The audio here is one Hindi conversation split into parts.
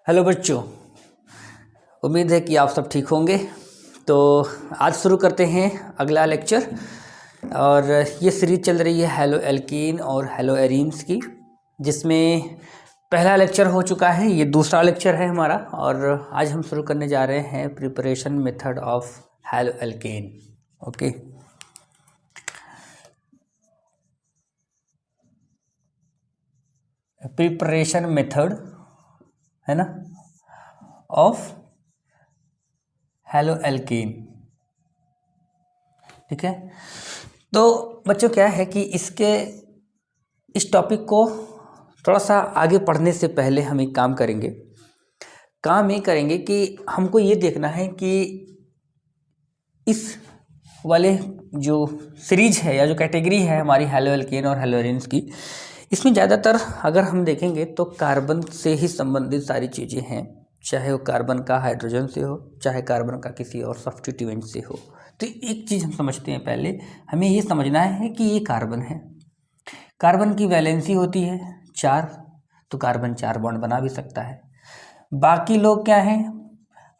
हेलो बच्चों, उम्मीद है कि आप सब ठीक होंगे। तो आज शुरू करते हैं अगला लेक्चर। और ये सीरीज चल रही है हेलो एल्कीन और हेलो एरीन्स की, जिसमें पहला लेक्चर हो चुका है, ये दूसरा लेक्चर है हमारा। और आज हम शुरू करने जा रहे हैं preparation method of halo alkane. Okay, preparation method है ना ऑफ हेलो एल्केन। ठीक है, तो बच्चों क्या है कि इस टॉपिक को थोड़ा सा आगे पढ़ने से पहले हम एक काम करेंगे। काम ये करेंगे कि हमको ये देखना है कि इस वाले जो सीरीज है या जो कैटेगरी है हमारी हेलो एल्केन और हेलो एरीन्स की, इसमें ज़्यादातर अगर हम देखेंगे तो कार्बन से ही संबंधित सारी चीज़ें हैं, चाहे वो कार्बन का हाइड्रोजन से हो, चाहे कार्बन का किसी और सब्स्टिट्यूएंट से हो। तो एक चीज़ हम समझते हैं, पहले हमें ये समझना है कि ये कार्बन है। कार्बन की वैलेंसी होती है 4, तो कार्बन 4 बॉन्ड बना भी सकता है। बाकी लोग क्या हैं,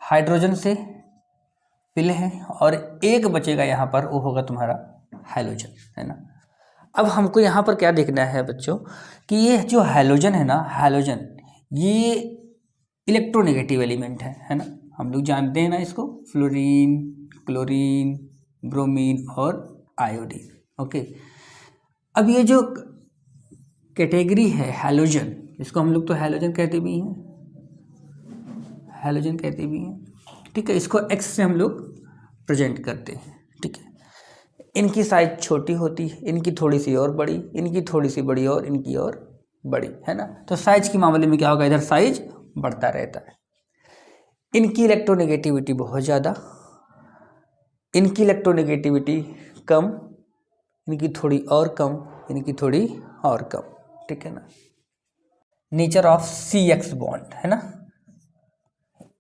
हाइड्रोजन से फिल हैं, और एक बचेगा यहाँ पर, वो होगा तुम्हारा हाइलोजन, है ना। अब हमको यहाँ पर क्या देखना है बच्चों कि ये जो हाइलोजन है ना, हाइलोजन ये इलेक्ट्रोनेगेटिव एलिमेंट है ना। हम लोग जानते हैं ना इसको, फ्लोरीन, क्लोरीन, ब्रोमीन और आयोडीन। ओके, अब ये जो कैटेगरी है हैलोजन, इसको हम लोग तो हैलोजन कहते भी हैं, हैलोजन कहते भी हैं। ठीक है, इसको एक्स से हम लोग प्रेजेंट करते हैं। ठीक है, इनकी साइज छोटी होती है, इनकी थोड़ी सी और बड़ी, इनकी थोड़ी सी बड़ी और इनकी और बड़ी, है ना। तो साइज के मामले में क्या होगा, इधर साइज बढ़ता रहता है। इनकी इलेक्ट्रोनेगेटिविटी बहुत ज़्यादा, इनकी इलेक्ट्रोनेगेटिविटी कम, इनकी थोड़ी और कम, इनकी थोड़ी और कम। ठीक है ना। नेचर ऑफ CX बॉन्ड, है ना।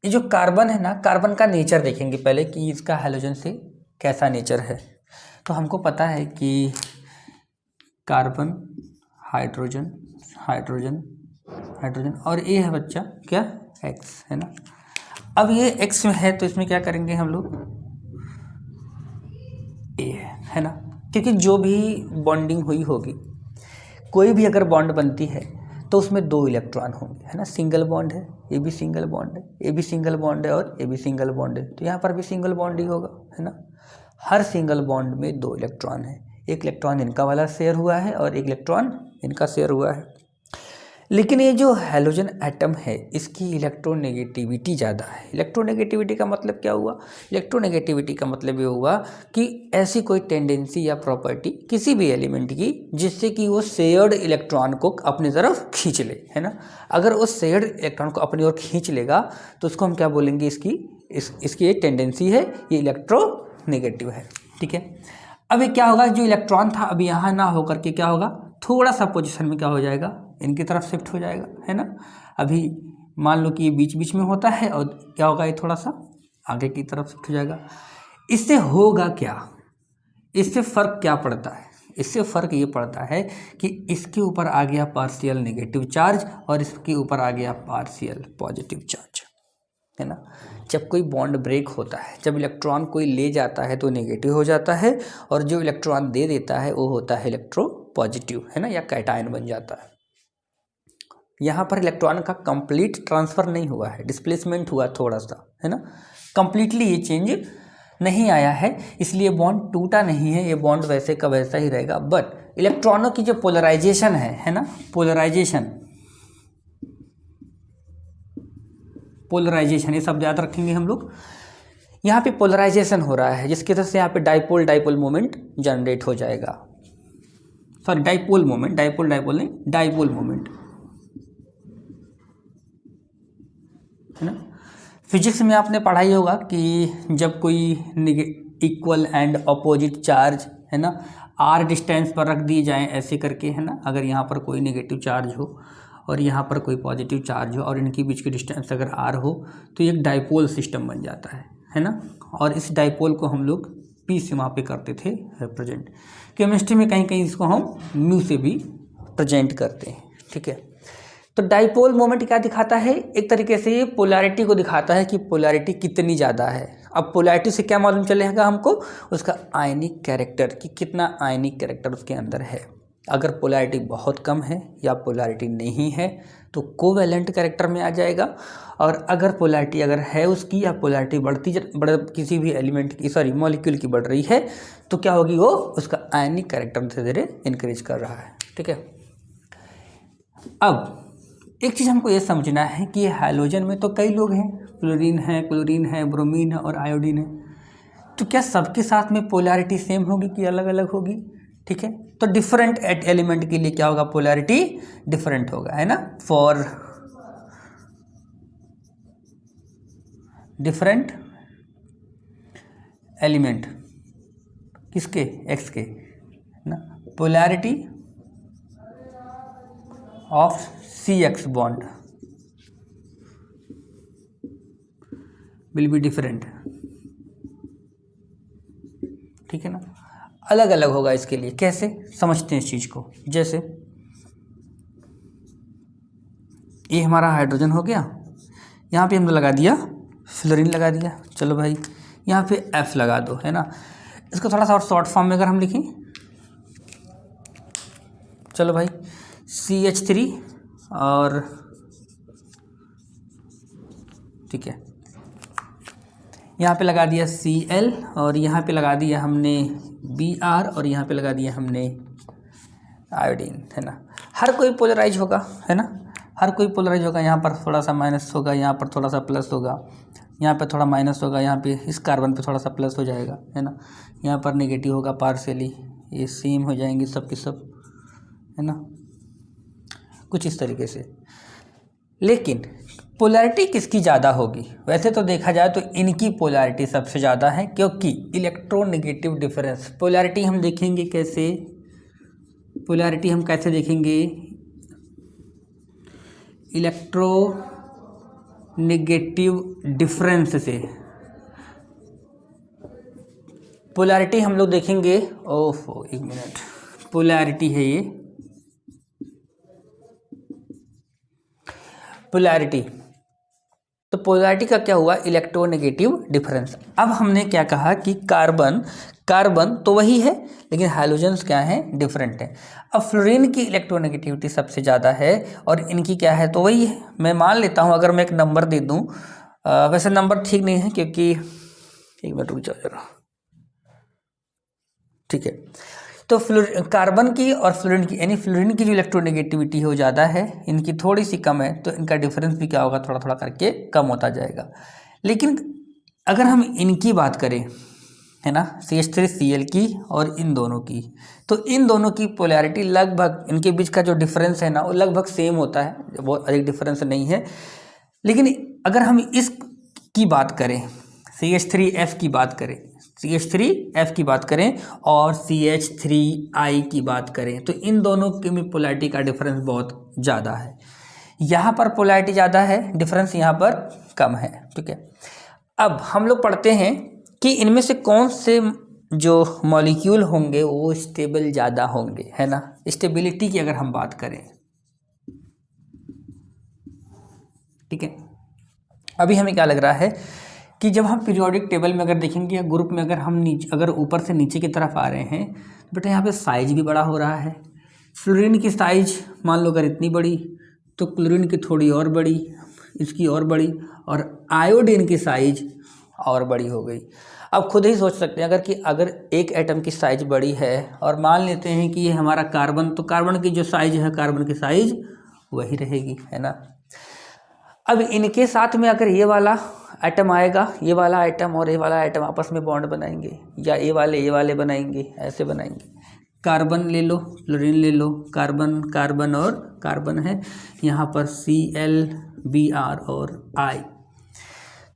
ये जो कार्बन है ना, कार्बन का नेचर देखेंगे पहले कि इसका हैलोजन से कैसा नेचर है। तो हमको पता है कि कार्बन, हाइड्रोजन, हाइड्रोजन, हाइड्रोजन, और ये है बच्चा क्या, X, है ना। अब ये X में है तो इसमें क्या करेंगे हम लोग, A है ना, क्योंकि जो भी बॉन्डिंग हुई होगी, कोई भी अगर बॉन्ड बनती है तो उसमें 2 इलेक्ट्रॉन होंगे, है ना। सिंगल बॉन्ड है, ये भी सिंगल बॉन्ड है, ये भी सिंगल बॉन्ड है, और ये भी सिंगल बॉन्ड है, तो यहाँ पर भी सिंगल बॉन्ड ही होगा, है ना। हर सिंगल बॉन्ड में 2 इलेक्ट्रॉन है, एक इलेक्ट्रॉन इनका वाला शेयर हुआ है और एक इलेक्ट्रॉन इनका शेयर हुआ है। लेकिन ये जो हैलोजन एटम है, इसकी इलेक्ट्रोनेगेटिविटी ज़्यादा है। इलेक्ट्रोनेगेटिविटी का मतलब क्या हुआ, इलेक्ट्रोनेगेटिविटी का मतलब ये हुआ कि ऐसी कोई टेंडेंसी या प्रॉपर्टी किसी भी एलिमेंट की जिससे कि वो शेयर्ड इलेक्ट्रॉन को अपनी तरफ खींच ले, है ना। अगर वो शेयर्ड इलेक्ट्रॉन को अपनी ओर खींच लेगा तो उसको हम क्या बोलेंगे, इसकी एक टेंडेंसी है, ये इलेक्ट्रोनेगेटिव है। ठीक है, अब ये क्या होगा, जो इलेक्ट्रॉन था अभी यहाँ ना होकर के क्या होगा, थोड़ा सा पोजीशन में क्या हो जाएगा, इनकी तरफ शिफ्ट हो जाएगा, है ना। अभी मान लो कि ये बीच बीच में होता है, और क्या होगा, ये थोड़ा सा आगे की तरफ शिफ्ट हो जाएगा। इससे होगा क्या, इससे फ़र्क क्या पड़ता है, इससे फ़र्क ये पड़ता है कि इसके ऊपर आ गया पार्शियल नेगेटिव चार्ज और इसके ऊपर आ गया पार्शियल पॉजिटिव चार्ज, है ना। जब कोई बॉन्ड ब्रेक होता है, जब इलेक्ट्रॉन कोई ले जाता है तो नेगेटिव हो जाता है, और जो इलेक्ट्रॉन दे देता है वो होता है इलेक्ट्रो पॉजिटिव, है ना, या कैटायन बन जाता है। यहाँ पर इलेक्ट्रॉन का कंप्लीट ट्रांसफ़र नहीं हुआ है, डिस्प्लेसमेंट हुआ थोड़ा सा, है ना। कंप्लीटली ये चेंज नहीं आया है, इसलिए बॉन्ड टूटा नहीं है, ये बॉन्ड वैसे का वैसा ही रहेगा। बट इलेक्ट्रॉनों की जो पोलराइजेशन है ना, पोलराइजेशन, पोलराइजेशन, ये सब याद रखेंगे हम लोग। यहाँ पे पोलराइजेशन हो रहा है, जिसकी वजह से यहाँ पे डाइपोल डाइपोल मोमेंट जनरेट हो जाएगा। Sorry, dipole moment, dipole dipole नहीं, डाइपोल मोमेंट, है ना। फिजिक्स में आपने पढ़ाई होगा कि जब कोई इक्वल एंड अपोजिट चार्ज, है ना, r डिस्टेंस पर रख दिए जाएं ऐसे करके, है ना। अगर यहाँ पर कोई नेगेटिव चार्ज हो और यहाँ पर कोई पॉजिटिव चार्ज हो और इनके बीच की डिस्टेंस अगर r हो तो एक डाइपोल सिस्टम बन जाता है ना। और इस डाइपोल को हम लोग p से वहाँ पे करते थे रिप्रेजेंट। केमिस्ट्री में कहीं कहीं इसको हम म्यू से भी प्रेजेंट करते हैं। ठीक है, तो डाइपोल मोमेंट क्या दिखाता है, एक तरीके से ये पोलैरिटी को दिखाता है कि पोलैरिटी कितनी ज़्यादा है। अब पोलैरिटी से क्या मालूम चलेगा हमको, उसका आयनिक कैरेक्टर, कि कितना आयनिक कैरेक्टर उसके अंदर है। अगर पोलैरिटी बहुत कम है या पोलैरिटी नहीं है तो कोवैलेंट कैरेक्टर में आ जाएगा, और अगर पोलैरिटी अगर है उसकी, या पोलैरिटी किसी भी एलिमेंट की मॉलिक्यूल की बढ़ रही है, तो क्या होगी, वो उसका आयनिक कैरेक्टर धीरे धीरे इंक्रीज कर रहा है। ठीक है। अब एक चीज़ हमको ये समझना है कि हैलोजन में तो कई लोग हैं, फ्लोरीन है, क्लोरीन है, ब्रोमीन है और आयोडीन है, तो क्या सबके साथ में पोलैरिटी सेम होगी कि अलग अलग होगी? ठीक है, तो डिफरेंट एलिमेंट के लिए क्या होगा, पोलैरिटी डिफरेंट होगा, है ना। फॉर डिफरेंट एलिमेंट, किसके, एक्स के, ना, polarity of CX bond will be different. ठीक है ना, अलग अलग होगा। इसके लिए कैसे समझते हैं इस चीज़ को, जैसे ये हमारा हाइड्रोजन हो गया, यहाँ पे हमने लगा दिया फ्लोरीन लगा दिया, चलो भाई यहाँ पे F लगा दो, है ना। इसको थोड़ा सा और शॉर्ट फॉर्म में अगर हम लिखें, चलो भाई CH3 और ठीक है, यहाँ पे लगा दिया Cl और यहाँ पे लगा दिया हमने Br और यहाँ पे लगा दिया हमने आयोडीन, है ना। हर कोई पोलराइज होगा, है ना, हर कोई पोलराइज होगा। यहाँ पर थोड़ा सा माइनस होगा, यहाँ पर थोड़ा सा प्लस होगा, यहाँ पे थोड़ा माइनस होगा, यहाँ पे इस कार्बन पे थोड़ा सा प्लस हो जाएगा, है ना। यहाँ पर नेगेटिव होगा पार्शियली, ये सेम हो जाएंगे सब के सब, है ना, कुछ इस तरीके से। लेकिन पोलैरिटी किसकी ज़्यादा होगी? वैसे तो देखा जाए तो इनकी पोलैरिटी सबसे ज़्यादा है, क्योंकि इलेक्ट्रोनेगेटिव डिफरेंस। पोलैरिटी हम देखेंगे कैसे, पोलैरिटी हम कैसे देखेंगे, इलेक्ट्रोनेगेटिव डिफरेंस से पोलैरिटी हम लोग देखेंगे। ओह एक मिनट, पोलैरिटी है ये, पोलैरिटी। तो पोलैरिटी का क्या हुआ, इलेक्ट्रोनेगेटिव डिफरेंस। अब हमने क्या कहा कि कार्बन तो वही है, लेकिन हाइड्रोजन्स क्या है, डिफरेंट है। अब फ्लोरीन की इलेक्ट्रोनेगेटिविटी सबसे ज़्यादा है और इनकी क्या है, तो वही है। मैं मान लेता हूँ, अगर मैं एक नंबर दे दूँ, वैसे नंबर ठीक नहीं है क्योंकि, एक मिनट रुक जाओ जरा, ठीक है। तो कार्बन की और फ्लोरीन की, यानी फ्लोरीन की जो इलेक्ट्रोनेगेटिविटी है वो ज़्यादा है, इनकी थोड़ी सी कम है, तो इनका डिफरेंस भी क्या होगा, थोड़ा थोड़ा करके कम होता जाएगा। लेकिन अगर हम इनकी बात करें, है ना, CH3Cl की और इन दोनों की, तो इन दोनों की पोलैरिटी लगभग, इनके बीच का जो डिफरेंस है ना, वो लगभग सेम होता है, बहुत अधिक डिफरेंस नहीं है। लेकिन अगर हम इस की बात करें, CH3F की बात करें, CH3F की बात करें और CH3I की बात करें, तो इन दोनों की में पोलैरिटी का डिफरेंस बहुत ज़्यादा है। यहाँ पर पोलैरिटी ज़्यादा है, डिफरेंस यहाँ पर कम है। ठीक है, अब हम लोग पढ़ते हैं कि इनमें से कौन से जो मॉलिक्यूल होंगे वो स्टेबल ज़्यादा होंगे, है ना। स्टेबिलिटी की अगर हम बात करें, ठीक है, अभी हमें क्या लग रहा है कि जब हम पीरियोडिक टेबल में अगर देखेंगे या ग्रुप में अगर हम अगर ऊपर से नीचे की तरफ आ रहे हैं, तो बेटा यहाँ पे साइज भी बड़ा हो रहा है। फ्लोरीन की साइज मान लो अगर इतनी बड़ी, तो क्लोरीन की थोड़ी और बड़ी, इसकी और बड़ी, और आयोडीन की साइज और बड़ी हो गई। अब खुद ही सोच सकते हैं, अगर एक एटम की साइज बड़ी है और मान लेते हैं कि ये हमारा कार्बन, तो कार्बन की जो साइज है, कार्बन की साइज वही रहेगी, है ना। अब इनके साथ में अगर ये वाला एटम आएगा, ये वाला एटम और ये वाला एटम आपस में बॉन्ड बनाएंगे, या ये वाले बनाएंगे, ऐसे बनाएंगे। कार्बन ले लो, फ्लोरीन ले लो, कार्बन कार्बन और कार्बन है, यहाँ पर Cl Br और I।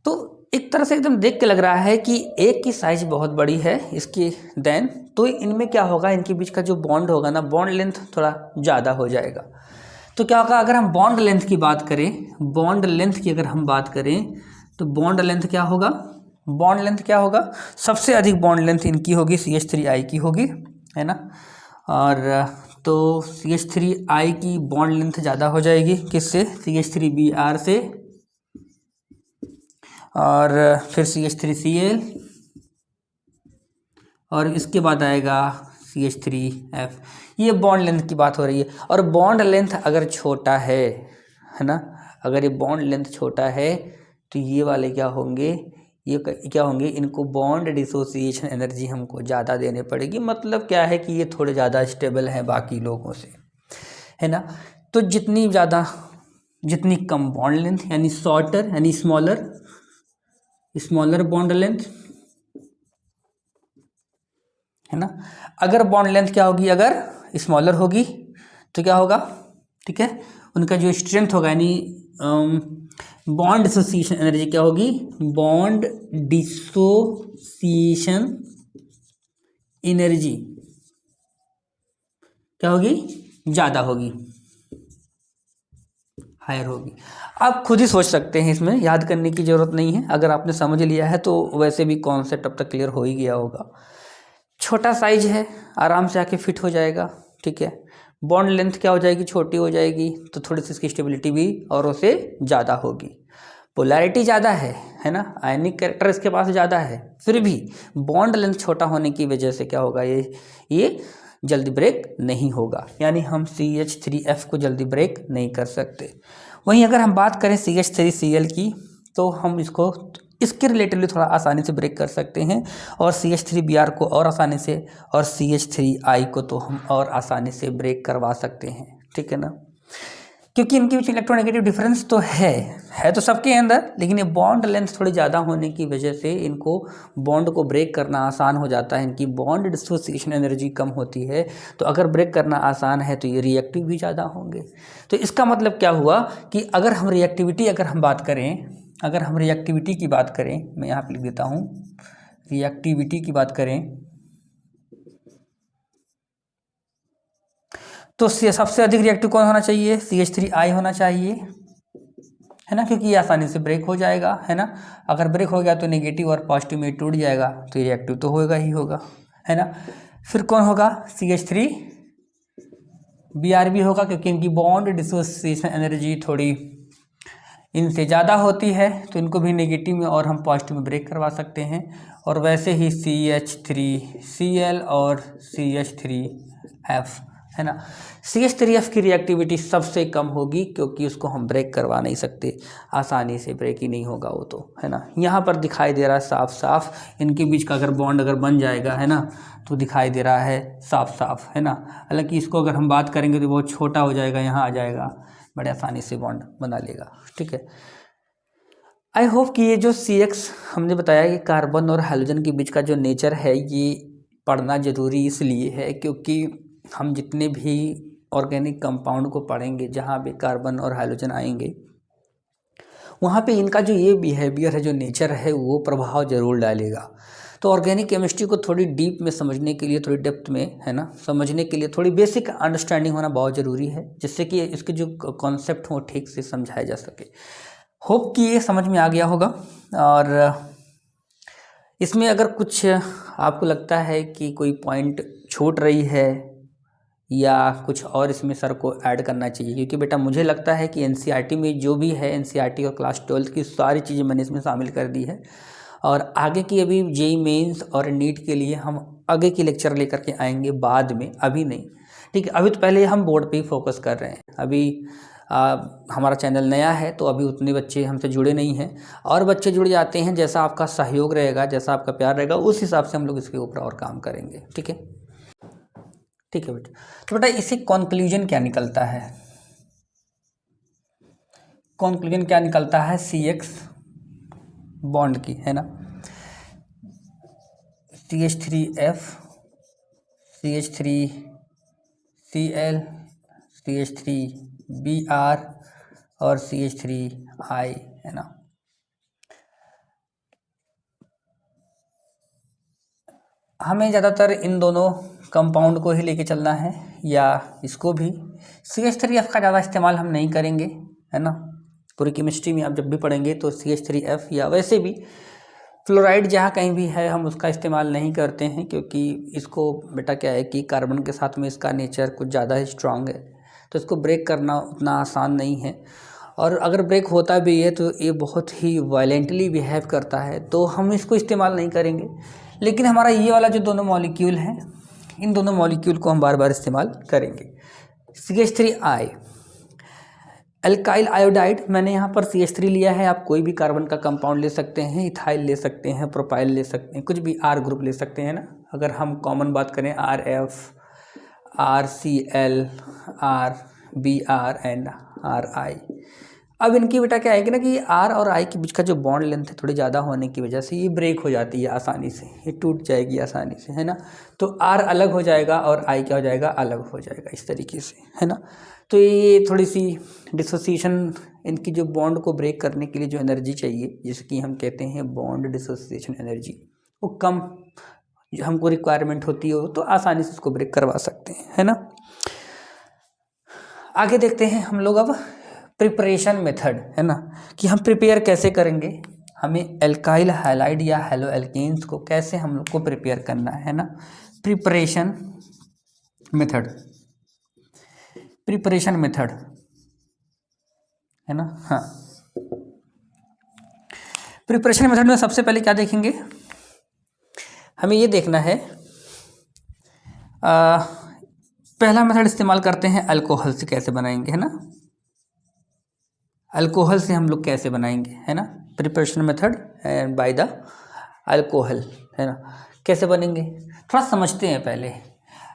तो एक तरह से एकदम देख के लग रहा है कि एक की साइज बहुत बड़ी है इसकी, देन तो इनमें क्या होगा, इनके बीच का जो बॉन्ड होगा ना, बॉन्ड लेंथ थोड़ा ज़्यादा हो जाएगा। तो क्या होगा, अगर हम बॉन्ड लेंथ की बात करें, बॉन्ड लेंथ की अगर हम बात करें, तो बॉन्ड लेंथ क्या होगा, बॉन्ड लेंथ क्या होगा, सबसे अधिक बॉन्ड लेंथ इनकी होगी, CH3I की होगी, है ना। और तो CH3I की बॉन्ड लेंथ ज़्यादा हो जाएगी किससे, CH3Br से, और फिर CH3Cl, और इसके बाद आएगा CH3F। ये बॉन्ड लेंथ की बात हो रही है। और बॉन्ड लेंथ अगर छोटा है ना, अगर ये बॉन्ड लेंथ छोटा है तो ये वाले क्या होंगे, ये क्या होंगे, इनको बॉन्ड डिसोसिएशन एनर्जी हमको ज़्यादा देने पड़ेगी। मतलब क्या है कि ये थोड़े ज़्यादा स्टेबल हैं बाकी लोगों से, है ना। तो जितनी कम बॉन्ड लेंथ यानी शॉर्टर यानी स्मॉलर बॉन्ड लेंथ, है ना। अगर बॉन्ड लेंथ क्या होगी, अगर स्मॉलर होगी तो क्या होगा, ठीक है, उनका जो स्ट्रेंथ होगा यानी बॉन्ड डिसोसिएशन एनर्जी क्या होगी, बॉन्ड डिसोसिएशन एनर्जी क्या होगी, ज़्यादा होगी, हायर होगी। आप खुद ही सोच सकते हैं, इसमें याद करने की ज़रूरत नहीं है। अगर आपने समझ लिया है तो वैसे भी कॉन्सेप्ट अब तक क्लियर हो ही गया होगा। छोटा साइज है, आराम से आके फिट हो जाएगा, ठीक है। बॉन्ड लेंथ क्या हो जाएगी, छोटी हो जाएगी, तो थोड़ी सी इसकी स्टेबिलिटी भी और उससे ज़्यादा होगी। पोलैरिटी ज़्यादा है ना, आयनिक कैरेक्टर इसके पास ज़्यादा है, फिर भी बॉन्ड लेंथ छोटा होने की वजह से क्या होगा, ये जल्दी ब्रेक नहीं होगा, यानी हम CH3F को जल्दी ब्रेक नहीं कर सकते। वहीं अगर हम बात करें CH3Cl की, तो हम इसके रिलेटिवली थोड़ा आसानी से ब्रेक कर सकते हैं, और CH3Br को और आसानी से, और CH3I को तो हम और आसानी से ब्रेक करवा सकते हैं, ठीक है ना। क्योंकि इनके बीच इलेक्ट्रोनेगेटिव डिफरेंस तो है तो सबके अंदर, लेकिन ये बॉन्ड लेंथ थोड़ी ज़्यादा होने की वजह से इनको बॉन्ड को ब्रेक करना आसान हो जाता है। इनकी बॉन्ड डिसोसिएशन एनर्जी कम होती है, तो अगर ब्रेक करना आसान है तो ये रिएक्टिव भी ज़्यादा होंगे। तो इसका मतलब क्या हुआ कि अगर हम रिएक्टिविटी की बात करें, मैं यहाँ पर लिख देता हूँ, रिएक्टिविटी की बात करें तो सबसे अधिक रिएक्टिव कौन होना चाहिए, CH3I होना चाहिए, है ना, क्योंकि ये आसानी से ब्रेक हो जाएगा, है ना। अगर ब्रेक हो गया तो नेगेटिव और पॉजिटिव में टूट जाएगा, तो रिएक्टिव तो होगा ही होगा, है ना। फिर कौन होगा, CH3Br भी होगा, क्योंकि इनकी बॉन्ड डिसोसिएशन एनर्जी थोड़ी इनसे ज़्यादा होती है, तो इनको भी नेगेटिव में और हम पॉजिटिव में ब्रेक करवा सकते हैं। और वैसे ही CH3Cl और CH3F, है ना। CH3F की रिएक्टिविटी सबसे कम होगी, क्योंकि उसको हम ब्रेक करवा नहीं सकते, आसानी से ब्रेक ही नहीं होगा वो तो, है ना। यहाँ पर दिखाई दे रहा है साफ साफ इनके बीच का अगर बॉन्ड अगर बन जाएगा, है ना, तो दिखाई दे रहा है साफ साफ, है ना। हालांकि इसको अगर हम बात करेंगे तो बहुत छोटा हो जाएगा, यहाँ आ जाएगा, बड़े आसानी से बॉन्ड बना लेगा, ठीक है। आई होप कि ये जो CX हमने बताया कि कार्बन और हाइड्रोजन के बीच का जो नेचर है, ये पढ़ना ज़रूरी इसलिए है क्योंकि हम जितने भी ऑर्गेनिक कंपाउंड को पढ़ेंगे, जहाँ भी कार्बन और हाइड्रोजन आएंगे, वहाँ पे इनका जो ये बिहेवियर है, जो नेचर है, वो प्रभाव जरूर डालेगा। तो ऑर्गेनिक केमिस्ट्री को थोड़ी डीप में समझने के लिए, थोड़ी डेप्थ में, है ना, समझने के लिए थोड़ी बेसिक अंडरस्टैंडिंग होना बहुत ज़रूरी है, जिससे कि इसके जो कॉन्सेप्ट हो ठीक से समझाया जा सके। होप कि ये समझ में आ गया होगा। और इसमें अगर कुछ आपको लगता है कि कोई पॉइंट छूट रही है या कुछ और इसमें सर को ऐड करना चाहिए, क्योंकि बेटा मुझे लगता है कि NCERT में जो भी है, NCERT और क्लास 12 की सारी चीज़ें मैंने इसमें शामिल कर दी है। और आगे की अभी JEE मेंस और नीट के लिए हम आगे की लेक्चर लेकर के आएंगे बाद में, अभी नहीं, ठीक है। अभी तो पहले हम बोर्ड पे ही फोकस कर रहे हैं। अभी हमारा चैनल नया है, तो अभी उतने बच्चे हमसे जुड़े नहीं हैं, और बच्चे जुड़ जाते हैं। जैसा आपका सहयोग रहेगा, जैसा आपका प्यार रहेगा, उस हिसाब से हम लोग इसके ऊपर और काम करेंगे, ठीक है, ठीक है बेटा। तो बेटा इसे कंक्लूजन क्या निकलता है, कंक्लूजन क्या निकलता है CX बॉन्ड की, है ना। CH3F, CH3Cl, CH3Br और CH3I, है ना। हमें ज़्यादातर इन दोनों कंपाउंड को ही लेके चलना है, या इसको भी। CH3F का ज़्यादा इस्तेमाल हम नहीं करेंगे, है ना। पूरी केमिस्ट्री में आप जब भी पढ़ेंगे तो CH3F या वैसे भी फ्लोराइड जहाँ कहीं भी है हम उसका इस्तेमाल नहीं करते हैं, क्योंकि इसको बेटा क्या है कि कार्बन के साथ में इसका नेचर कुछ ज़्यादा ही स्ट्रांग है, तो इसको ब्रेक करना उतना आसान नहीं है। और अगर ब्रेक होता भी है तो ये बहुत ही वायलेंटली बिहेव करता है, तो हम इसको इस्तेमाल नहीं करेंगे। लेकिन हमारा ये वाला जो दोनों मॉलिक्यूल हैं, इन दोनों मॉलिक्यूल को हम बार बार इस्तेमाल करेंगे। CH3I एल्काइल आयोडाइड, मैंने यहाँ पर CH3 लिया है। आप कोई भी कार्बन का कंपाउंड ले सकते हैं, इथाइल ले सकते हैं, प्रोपाइल ले सकते हैं, कुछ भी R ग्रुप ले सकते हैं ना। अगर हम कॉमन बात करें RF, RCl, RBr and RI। अब इनकी बेटा क्या है कि ना कि R और I के बीच का जो बॉन्ड लेंथ है थोड़ी ज़्यादा होने की वजह से ये ब्रेक हो जाती है आसानी से, ये टूट जाएगी आसानी से, है ना। तो R अलग हो जाएगा और I क्या हो जाएगा, अलग हो जाएगा, इस तरीके से, है ना। तो ये थोड़ी सी डिसोसिएशन, इनकी जो बॉन्ड को ब्रेक करने के लिए जो एनर्जी चाहिए, जिसकी हम कहते हैं बॉन्ड डिसोसिएशन एनर्जी, वो कम हमको रिक्वायरमेंट होती हो तो आसानी से इसको ब्रेक करवा सकते हैं, है ना। आगे देखते हैं हम लोग अब प्रिपरेशन मेथड, है ना, कि हम प्रिपेयर कैसे करेंगे, हमें एल्काइल हैलाइड या हेलो एल्केन्स को कैसे हम लोग को प्रिपेयर करना है ना। प्रिपरेशन मेथड, प्रिपरेशन मेथड, है ना। हाँ, प्रिपरेशन मेथड में सबसे पहले क्या देखेंगे, हमें ये देखना है, पहला मेथड इस्तेमाल करते हैं अल्कोहल से कैसे बनाएंगे, है ना। अल्कोहल से हम लोग कैसे बनाएंगे, है ना। Preparation method and bye the alcohol, है ना। कैसे बनेंगे थोड़ा समझते हैं पहले।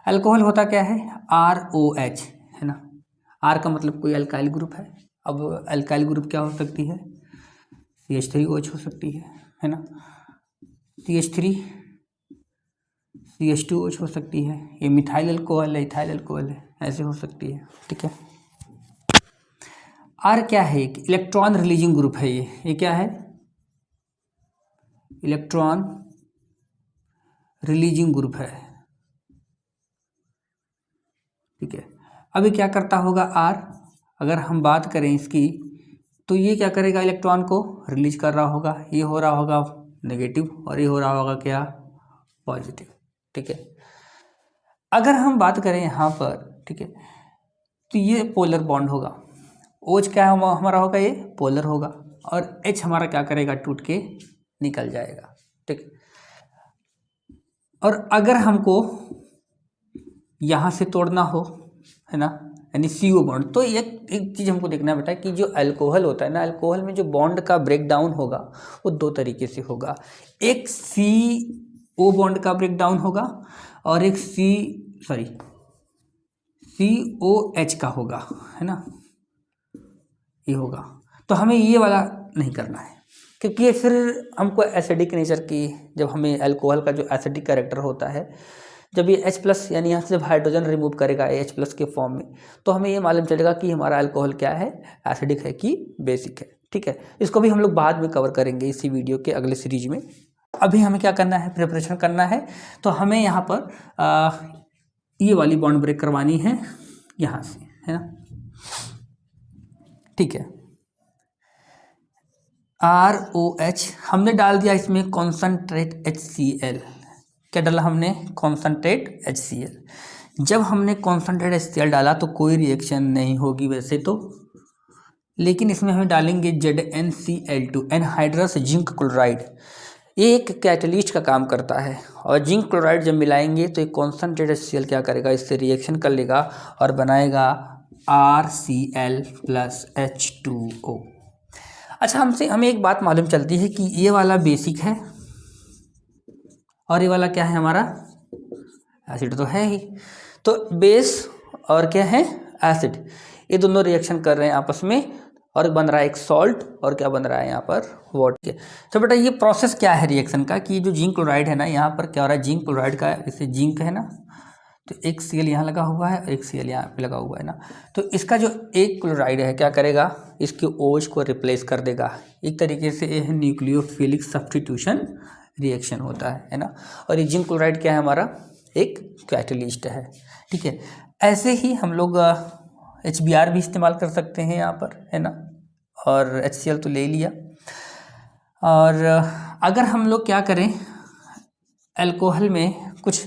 अल्कोहल होता क्या है, ROH, है ना। R का मतलब कोई अल्काइल ग्रुप है। अब अल्काइल ग्रुप क्या हो सकती है, CH3OH हो सकती है ना। CH3 CH2OH हो सकती है, ये मिथाइल अल्कोहल है, इथाइल अल्कोहल है, ऐसे हो सकती है, ठीक है। R क्या है, एक इलेक्ट्रॉन रिलीजिंग ग्रुप है, ये क्या है, इलेक्ट्रॉन रिलीजिंग ग्रुप है, ठीक है। अभी क्या करता होगा R, अगर हम बात करें इसकी, तो ये क्या करेगा, इलेक्ट्रॉन को रिलीज कर रहा होगा, ये हो रहा होगा नेगेटिव और ये हो रहा होगा क्या, पॉजिटिव, ठीक है। अगर हम बात करें यहाँ पर, ठीक है, तो ये पोलर बॉन्ड होगा, OH क्या हमारा होगा, ये पोलर होगा, और H हमारा क्या करेगा, टूट के निकल जाएगा, ठीक। और अगर हमको यहाँ से तोड़ना हो, है ना, यानी CO बॉन्ड, तो एक चीज़ हमको देखना है बेटा कि जो अल्कोहल होता है ना, अल्कोहल में जो बॉन्ड का ब्रेक डाउन होगा वो दो तरीके से होगा। एक CO बॉन्ड का ब्रेक डाउन होगा और एक COH का होगा, है ना, ये होगा। तो हमें ये वाला नहीं करना है, क्योंकि ये फिर हमको एसिडिक नेचर की, जब हमें अल्कोहल का जो एसिडिक कैरेक्टर होता है, जब ये H+ यानी यहाँ से जब हाइड्रोजन रिमूव करेगा H+ के फॉर्म में, तो हमें ये मालूम चलेगा कि हमारा अल्कोहल क्या है, एसिडिक है कि बेसिक है, ठीक है। इसको भी हम लोग बाद में कवर करेंगे इसी वीडियो के अगले सीरीज में। अभी हमें क्या करना है, प्रिपरेशन करना है। तो हमें यहाँ पर ये वाली बॉन्ड ब्रेक करवानी है यहाँ से, है ना, ठीक है। ROH हमने डाल दिया इसमें कॉन्सनट्रेट HCl, क्या डाला हमने, कॉन्सनट्रेट HCl। जब हमने कॉन्सनट्रेट HCl डाला तो कोई रिएक्शन नहीं होगी वैसे तो, लेकिन इसमें हम डालेंगे ZnCl2, एनहाइड्रस जिंक क्लोराइड। ये एक कैटलिस्ट का काम करता है, और जिंक क्लोराइड जब मिलाएंगे तो एक कॉन्सनट्रेट HCl क्या करेगा, इससे रिएक्शन कर लेगा और बनाएगा RCl+H2O। अच्छा, हमें एक बात मालूम चलती है कि ये वाला बेसिक है और ये वाला क्या है, हमारा एसिड तो है ही। तो बेस और क्या है, एसिड, ये दोनों रिएक्शन कर रहे हैं आपस में और बन रहा है एक सॉल्ट, और क्या बन रहा है यहाँ पर, वाटर। तो बेटा ये प्रोसेस क्या है रिएक्शन का, कि जो जिंक क्लोराइड है ना, यहाँ पर क्या हो रहा है, जिंक क्लोराइड का, इसे जिंक है ना, तो एक Cl यहाँ लगा हुआ है, एक Cl यहाँ पे लगा हुआ है ना, तो इसका जो एक क्लोराइड है क्या करेगा, इसके OH को रिप्लेस कर देगा। एक तरीके से ये न्यूक्लियोफिलिक सब्स्टिट्यूशन रिएक्शन होता है ना। और ये जिंक क्लोराइड क्या है, हमारा एक कैटलिस्ट है, ठीक है। ऐसे ही हम लोग HBr भी इस्तेमाल कर सकते हैं यहाँ पर, है ना, और HCl तो ले लिया। और अगर हम लोग क्या करें अल्कोहल में कुछ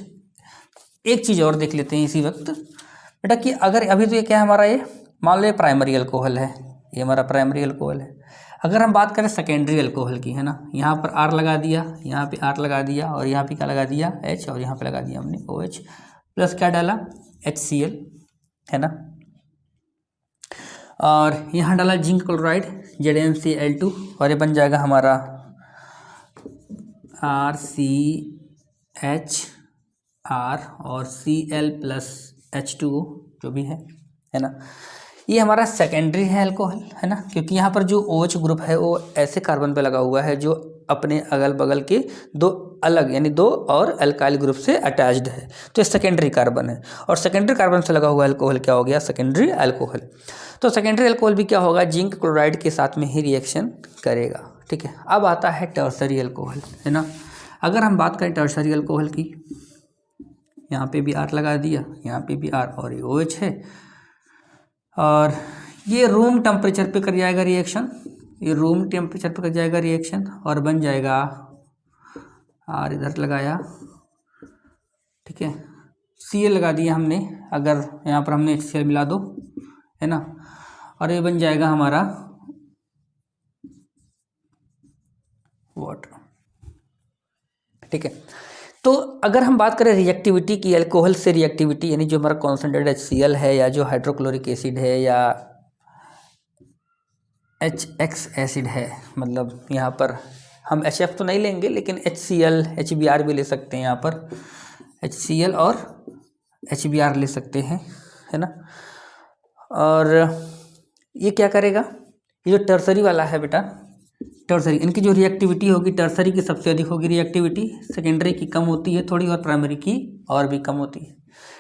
एक चीज़ और देख लेते हैं इसी वक्त बेटा कि अगर अभी तो ये क्या है हमारा, ये मान लो ये प्राइमरी अल्कोहल है, ये हमारा प्राइमरी अल्कोहल है। अगर हम बात करें सेकेंडरी अल्कोहल की, है ना, यहाँ पर R लगा दिया, यहाँ पे R लगा दिया और यहाँ पे क्या लगा दिया H, और यहाँ पे लगा दिया हमने OH प्लस क्या डाला HCl, है ना, और यहाँ डाला जिंक क्लोराइड ZnCl2 और ये बन जाएगा हमारा RCHR और Cl प्लस H2O जो भी है ना। ये हमारा सेकेंडरी है अल्कोहल, है ना, क्योंकि यहाँ पर जो OH ग्रुप है वो ऐसे कार्बन पे लगा हुआ है जो अपने अगल बगल के दो अलग यानी दो और अल्काइल ग्रुप से अटैच्ड है, तो ये सेकेंडरी कार्बन है। और सेकेंडरी कार्बन से लगा हुआ अल्कोहल क्या हो गया, सेकेंडरी अल्कोहल। तो सेकेंडरी अल्कोहल भी क्या होगा, जिंक क्लोराइड के साथ में ही रिएक्शन करेगा, ठीक है। अब आता है टर्सरी अल्कोहल, है ना। अगर हम बात करें टर्सरी अल्कोहल की, यहाँ पे भी R लगा दिया, यहाँ पे भी R और ये OH है, और ये रूम टेम्परेचर पे कर जाएगा रिएक्शन, ये रूम टेम्परेचर पे कर जाएगा रिएक्शन और बन जाएगा R इधर लगाया, ठीक है, Cl लगा दिया हमने, अगर यहाँ पर हमने HCl मिला दो, है ना, और ये बन जाएगा हमारा वाटर, ठीक है। तो अगर हम बात करें रिएक्टिविटी की, अल्कोहल से रिएक्टिविटी यानी जो हमारा कॉन्सेंट्रेटेड HCl है या जो हाइड्रोक्लोरिक एसिड है या HX एसिड है, मतलब यहाँ पर हम HF तो नहीं लेंगे लेकिन HCl HBr भी ले सकते हैं, यहाँ पर HCl और HBr ले सकते हैं, है ना। और ये क्या करेगा, ये जो टर्सरी वाला है बेटा, टर्सरी इनकी जो रिएक्टिविटी होगी, टर्सरी की सबसे अधिक होगी रिएक्टिविटी, सेकेंडरी की कम होती है थोड़ी और प्राइमरी की और भी कम होती है,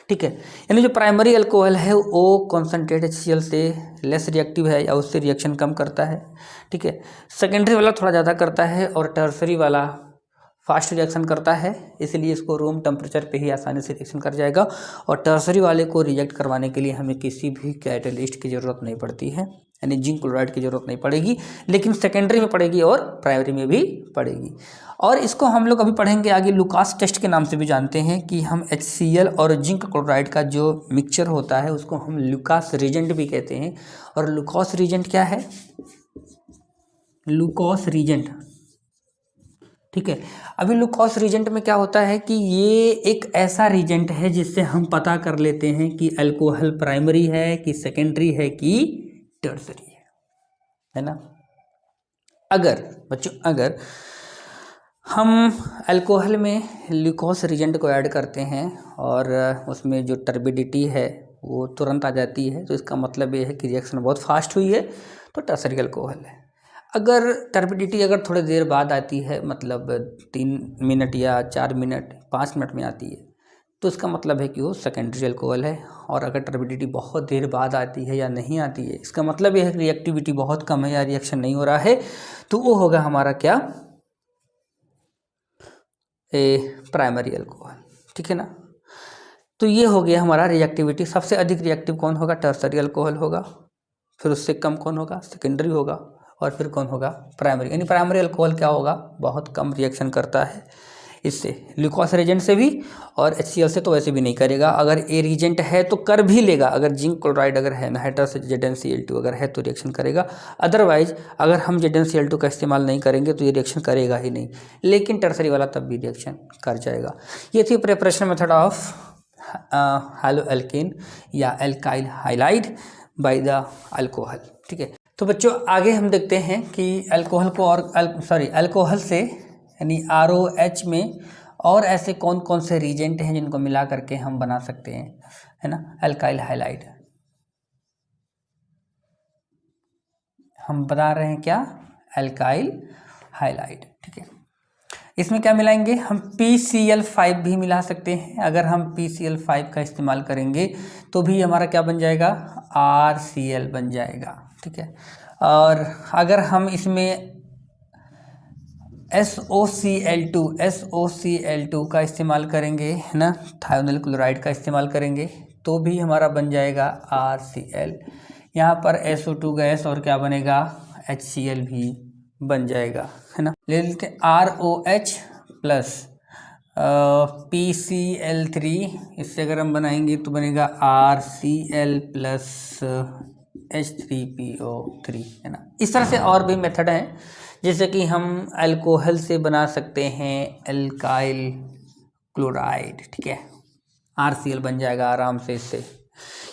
ठीक है। यानी जो प्राइमरी अल्कोहल है वो कॉन्सेंट्रेटेड HCl से लेस रिएक्टिव है या उससे रिएक्शन कम करता है, ठीक है। सेकेंडरी वाला थोड़ा ज़्यादा करता है और टर्सरी वाला फास्ट रिएक्शन करता है, इसलिए इसको रूम टेम्परेचर पे ही आसानी से रिएक्शन कर जाएगा। और टर्सरी वाले को रिजेक्ट करवाने के लिए हमें किसी भी कैटलिस्ट की ज़रूरत नहीं पड़ती है, यानी जिंक क्लोराइड की ज़रूरत नहीं पड़ेगी, लेकिन सेकेंडरी में पड़ेगी और प्राइमरी में भी पड़ेगी। और इसको हम लोग अभी पढ़ेंगे आगे, लुकास टेस्ट के नाम से भी जानते हैं कि हम HCl और जिंक क्लोराइड का जो मिक्सचर होता है उसको हम लुकास रिजेंट भी कहते हैं। और लुकास रिजेंट क्या है, लुकास रिजेंट, ठीक है। अभी लुकास रिजेंट में क्या होता है कि ये एक ऐसा रिजेंट है जिससे हम पता कर लेते हैं कि अल्कोहल प्राइमरी है कि सेकेंडरी है कि टर्सरी है ना। अगर बच्चों अगर हम अल्कोहल में लुकास रिजेंट को ऐड करते हैं और उसमें जो टर्बिडिटी है वो तुरंत आ जाती है, तो इसका मतलब ये है कि रिएक्शन बहुत फास्ट हुई है, तो टर्सरी अल्कोहल है। अगर टर्बिडिटी अगर थोड़ी देर बाद आती है, मतलब 3 मिनट या 4 मिनट 5 मिनट में आती है, तो इसका मतलब है कि वो सेकेंडरी अल्कोहल है। और अगर टर्बिडिटी बहुत देर बाद आती है या नहीं आती है, इसका मतलब ये है कि रिएक्टिविटी बहुत कम है या रिएक्शन नहीं हो रहा है, तो वो होगा हमारा क्या, प्राइमरी अल्कोहल, ठीक है ना। तो ये हो गया हमारा रिएक्टिविटी। सबसे अधिक रिएक्टिव कौन होगा, टर्सरी अल्कोहल होगा, फिर उससे कम कौन होगा, सेकेंडरी होगा, और फिर कौन होगा, प्राइमरी। यानी प्राइमरी अल्कोहल क्या होगा, बहुत कम रिएक्शन करता है इससे, लुकास रिजेंट से भी, और HCl से तो वैसे भी नहीं करेगा। अगर ए रिजेंट है तो कर भी लेगा, अगर जिंक क्लोराइड अगर है, नाइट्रस ZnCl2 अगर है तो रिएक्शन करेगा। अदरवाइज अगर हम ZnCl2 का इस्तेमाल नहीं करेंगे तो ये रिएक्शन करेगा ही नहीं, लेकिन टर्सरी वाला तब भी रिएक्शन कर जाएगा। ये थी preparation method of haloalkane या alkyl halide by the alcohol, ठीक है। तो बच्चों आगे हम देखते हैं कि अल्कोहल को और अल्कोहल से यानी ROH में और ऐसे कौन कौन से रीजेंट हैं जिनको मिला करके हम बना सकते हैं, है ना, अल्काइल हाइलाइड। हम बता रहे हैं क्या, अल्काइल हाइलाइड, ठीक है। इसमें क्या मिलाएंगे हम, PCl5 भी मिला सकते हैं। अगर हम PCl5 का इस्तेमाल करेंगे तो भी हमारा क्या बन जाएगा, RCl बन जाएगा, ठीक है। और अगर हम इसमें SOCl2 का इस्तेमाल करेंगे, है ना, थायोनिल क्लोराइड का इस्तेमाल करेंगे, तो भी हमारा बन जाएगा RCl। यहाँ पर SO2 गैस और क्या बनेगा, HCl भी बन जाएगा, है ना। ले लेते हैं ROH प्लस PCl3, इससे अगर हम बनाएंगे तो बनेगा RCl प्लस H3PO3, है ना। इस तरह से और भी मेथड हैं, जैसे कि हम अल्कोहल से बना सकते हैं एल्काइल क्लोराइड, ठीक है, RCl बन जाएगा आराम से इससे।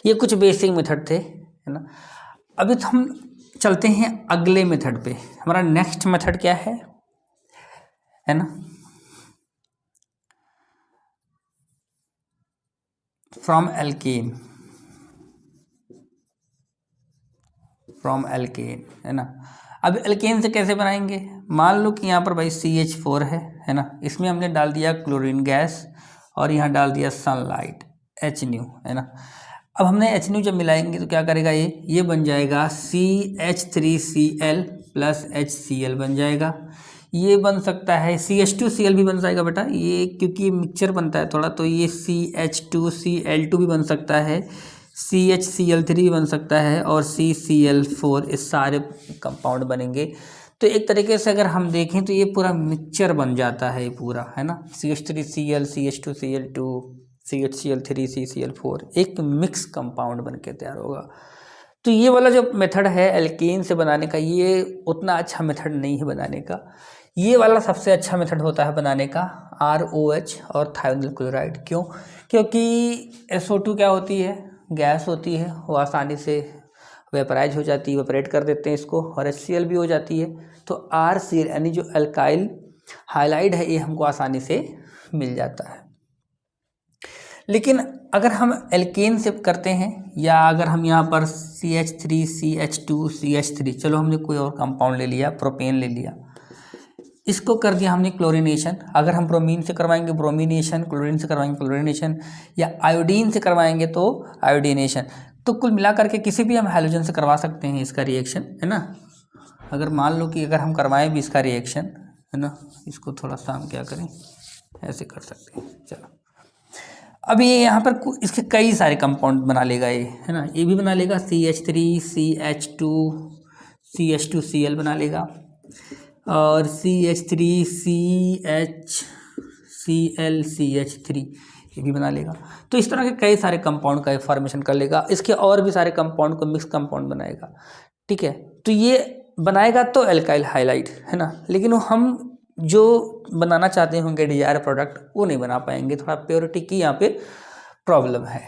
ये कुछ बेसिक मेथड थे, है ना। अभी तो हम चलते हैं अगले मेथड पे। हमारा नेक्स्ट मेथड क्या है ना, फ्रॉम एल्केन, है ना। अब एल्केन से कैसे बनाएंगे, मान लो कि यहाँ पर भाई CH4 है ना, इसमें हमने डाल दिया क्लोरीन गैस और यहाँ डाल दिया सनलाइट HNU, है ना। अब हमने HNU जब मिलाएंगे तो क्या करेगा, ये बन जाएगा CH3Cl प्लस HCl बन जाएगा। ये बन सकता है CH2Cl भी बन जाएगा बेटा, ये क्योंकि मिक्सचर बनता है थोड़ा, तो ये CH2Cl2 भी बन सकता है, CHCl3 भी बन सकता है और CCl4, इस सारे कंपाउंड बनेंगे। तो एक तरीके से अगर हम देखें तो ये पूरा मिक्सचर बन जाता है, ये पूरा, है ना। CH3Cl, CH2Cl2, CHCl3, CCl4, एक मिक्स कंपाउंड बन के तैयार होगा। तो ये वाला जो मेथड है एल्केन से बनाने का, ये उतना अच्छा मेथड नहीं है बनाने का। ये वाला सबसे अच्छा मेथड होता है बनाने का, ROH और थायोनिल क्लोराइड। क्यों? क्योंकि SO2 क्या होती है, गैस होती है, वो आसानी से वेपराइज हो जाती है, वेपरेट कर देते हैं इसको, और HCl भी हो जाती है। तो RCl यानी जो अल्काइल हाइलाइड है, ये हमको आसानी से मिल जाता है। लेकिन अगर हम एल्केन से करते हैं, या अगर हम यहाँ पर CH3, CH2, CH3, चलो हमने कोई और कंपाउंड ले लिया, प्रोपेन ले लिया, इसको कर दिया हमने क्लोरीनेशन। अगर हम ब्रोमीन से करवाएंगे ब्रोमीनेशन, क्लोरीन से करवाएंगे क्लोरीनेशन, या आयोडीन से करवाएंगे तो आयोडीनेशन। तो कुल मिला करके किसी भी हम हैलोजन से करवा सकते हैं इसका रिएक्शन, है ना। अगर मान लो कि अगर हम करवाएं भी इसका रिएक्शन, है ना, इसको थोड़ा सा हम क्या करें, ऐसे कर सकते हैं। चलो अभी ये यहाँ पर इसके कई सारे कंपाउंड बना लेगा ये, है ना। ये भी बना लेगा CH3, CH2, CH2Cl बना लेगा, और CH3, CHCl, CH3 ये भी बना लेगा। तो इस तरह के कई सारे कंपाउंड का फॉर्मेशन कर लेगा। इसके और भी सारे कंपाउंड को मिक्स कंपाउंड बनाएगा, ठीक है। तो ये बनाएगा तो एल्काइल हाइलाइड, है ना, लेकिन वो हम जो बनाना चाहते होंगे डिजायर प्रोडक्ट, वो नहीं बना पाएंगे। थोड़ा प्योरिटी की यहाँ पे प्रॉब्लम है।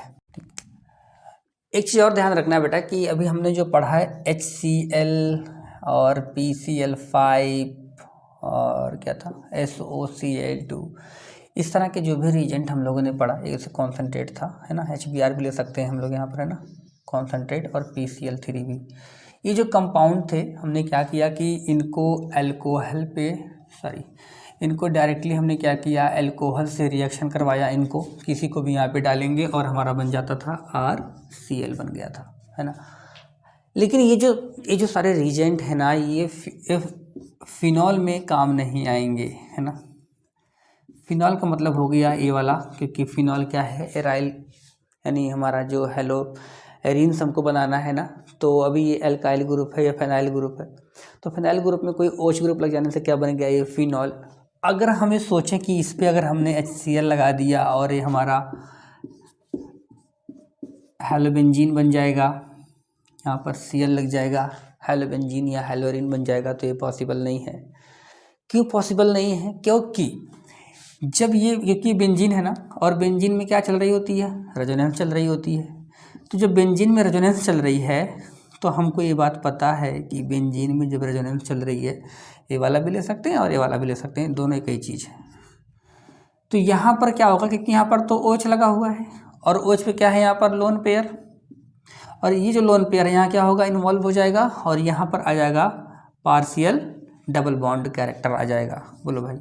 एक चीज़ और ध्यान रखना है बेटा कि अभी हमने जो पढ़ा है HCl और PCl5 और क्या था SOCl2, इस तरह के जो भी रीजेंट हम लोगों ने पढ़ा, एक कॉन्सेंट्रेट था, है ना, HBr भी ले सकते हैं हम लोग यहाँ पर, है ना, कॉन्सेंट्रेट, और PCl3 भी। ये जो कंपाउंड थे, हमने क्या किया कि इनको अल्कोहल पे इनको डायरेक्टली हमने क्या किया, अल्कोहल से रिएक्शन करवाया, इनको किसी को भी यहाँ पे डालेंगे और हमारा बन जाता था RCl बन गया था, है ना। लेकिन ये जो सारे रीजेंट है ना, ये फिनॉल में काम नहीं आएंगे, है ना। फिनॉल का मतलब हो गया ये वाला, क्योंकि फिनॉल क्या है, एराइल, यानी हमारा जो हेलो एरिन्स हमको बनाना है ना, तो अभी ये एल्काइल ग्रुप है या फेनाइल ग्रुप है, तो फेनाइल ग्रुप में कोई OH ग्रुप लग जाने से क्या बन गया, ये फिनॉल। अगर हमें सोचें कि इस पर अगर हमने HCl लगा दिया और ये हमारा हेलोबेंजीन बन जाएगा, यहाँ पर Cl लग जाएगा, हेलोबेंजीन या हेलोरिन बन जाएगा, तो ये पॉसिबल नहीं है। क्यों पॉसिबल नहीं है? क्योंकि जब क्योंकि बेंजीन है ना, और बेंजीन में क्या चल रही होती है, रेजोनेंस चल रही होती है। तो जब बेंजीन में रेजोनेंस चल रही है, तो हमको ये बात पता है कि बेंजीन में जब रेजोनेंस चल रही है, ये वाला भी ले सकते हैं और ये वाला भी ले सकते हैं, दोनों एक ही चीज़ है। तो यहाँ पर क्या होगा, क्योंकि यहाँ पर तो OH लगा हुआ है, और OH पे क्या है, यहाँ पर लोन पेयर, और ये जो लोन पेयर है यहाँ क्या होगा, इन्वॉल्व हो जाएगा, और यहाँ पर आ जाएगा पार्शियल डबल बॉन्ड कैरेक्टर आ जाएगा। बोलो भाई।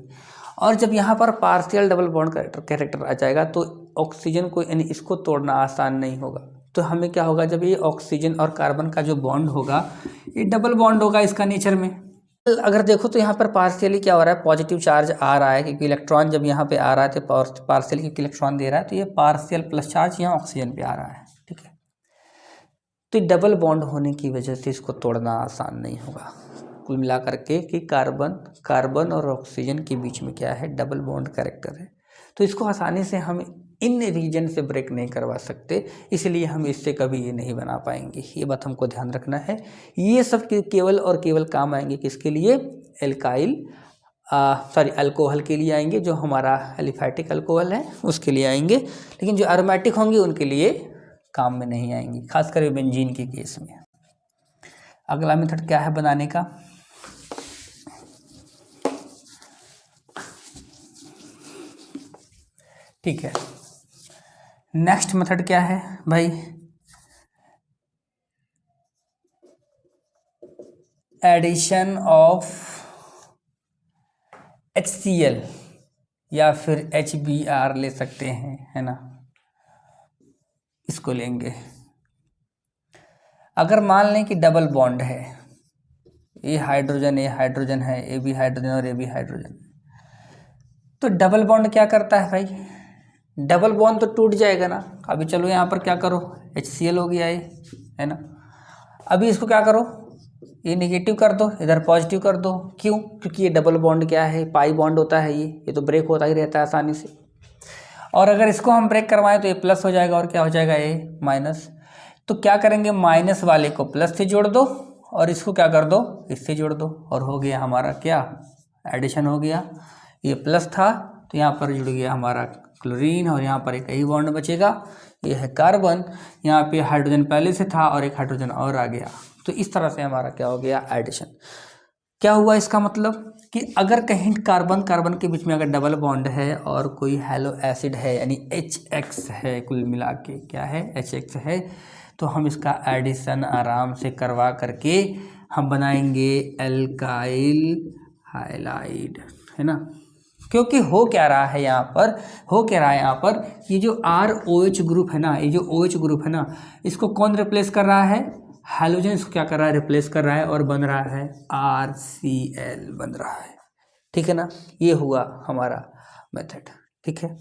और जब यहाँ पर पार्शियल डबल बॉन्ड कैरेक्टर आ जाएगा, तो ऑक्सीजन को, यानी इसको तोड़ना आसान नहीं होगा। तो हमें क्या होगा, जब ये ऑक्सीजन और कार्बन का जो बॉन्ड होगा, ये डबल बॉन्ड होगा इसका नेचर में। अगर देखो तो यहाँ पर पार्शियली क्या हो रहा है, पॉजिटिव चार्ज आ रहा है, क्योंकि इलेक्ट्रॉन जब यहाँ पे आ रहा है तो पार्शियली क्योंकि इलेक्ट्रॉन दे रहा है, तो ये पार्शियल प्लस चार्ज यहाँ ऑक्सीजन पे आ रहा है, ठीक है। तो डबल बॉन्ड होने की वजह से इसको तोड़ना आसान नहीं होगा। कुल मिला करके कि कार्बन और ऑक्सीजन के बीच में क्या है, डबल बॉन्ड कैरेक्टर है। तो इसको आसानी से हम इन रीजन से ब्रेक नहीं करवा सकते, इसलिए हम इससे कभी ये नहीं बना पाएंगे। ये बात हमको ध्यान रखना है। ये सब केवल और केवल काम आएंगे किसके लिए, अल्कोहल के लिए आएंगे, जो हमारा एलिफैटिक अल्कोहल है उसके लिए आएंगे, लेकिन जो एरोमेटिक होंगे उनके लिए काम में नहीं आएंगी, खासकर बेंजीन के केस में। अगला मेथड क्या है बनाने का, ठीक है। नेक्स्ट मेथड क्या है भाई, एडिशन ऑफ HCl या फिर HBr ले सकते हैं, है ना, इसको लेंगे। अगर मान लें कि डबल बॉन्ड है, ये हाइड्रोजन है, ये भी हाइड्रोजन और ये भी हाइड्रोजन, तो डबल बॉन्ड क्या करता है भाई, डबल बॉन्ड तो टूट जाएगा ना। अभी चलो यहाँ पर क्या करो, HCl हो गया ये, है ना। अभी इसको क्या करो, ये नेगेटिव कर दो, इधर पॉजिटिव कर दो। क्यों, क्योंकि ये डबल बॉन्ड क्या है, पाई बॉन्ड होता है, ये तो ब्रेक होता ही रहता है आसानी से। और अगर इसको हम ब्रेक करवाएं तो ये प्लस हो जाएगा और क्या हो जाएगा, ये माइनस। तो क्या करेंगे, माइनस वाले को प्लस से जोड़ दो और इसको क्या कर दो, इससे जोड़ दो, और हो गया हमारा क्या, एडिशन हो गया। ये प्लस था तो यहाँ पर जुड़ गया हमारा क्लोरीन, और यहाँ पर एक ही बॉन्ड बचेगा, ये है कार्बन। यहाँ पे हाइड्रोजन पहले से था और एक हाइड्रोजन और आ गया। तो इस तरह से हमारा क्या हो गया, एडिशन। क्या हुआ इसका मतलब कि अगर कहीं कार्बन के बीच में अगर डबल बॉन्ड है और कोई हैलो एसिड है, यानी HX है, कुल मिला के क्या है, HX है, तो हम इसका एडिशन आराम से करवा करके हम बनाएंगे एल्काइल हाइलाइड, है ना। क्योंकि हो क्या रहा है यहाँ पर, ये जो ROH ग्रुप है ना, ये जो OH ग्रुप है ना, इसको कौन रिप्लेस कर रहा है, हाइड्रोजन इसको क्या कर रहा है, रिप्लेस कर रहा है, और बन रहा है RCl बन रहा है, ठीक है ना। ये हुआ हमारा मेथड, ठीक है।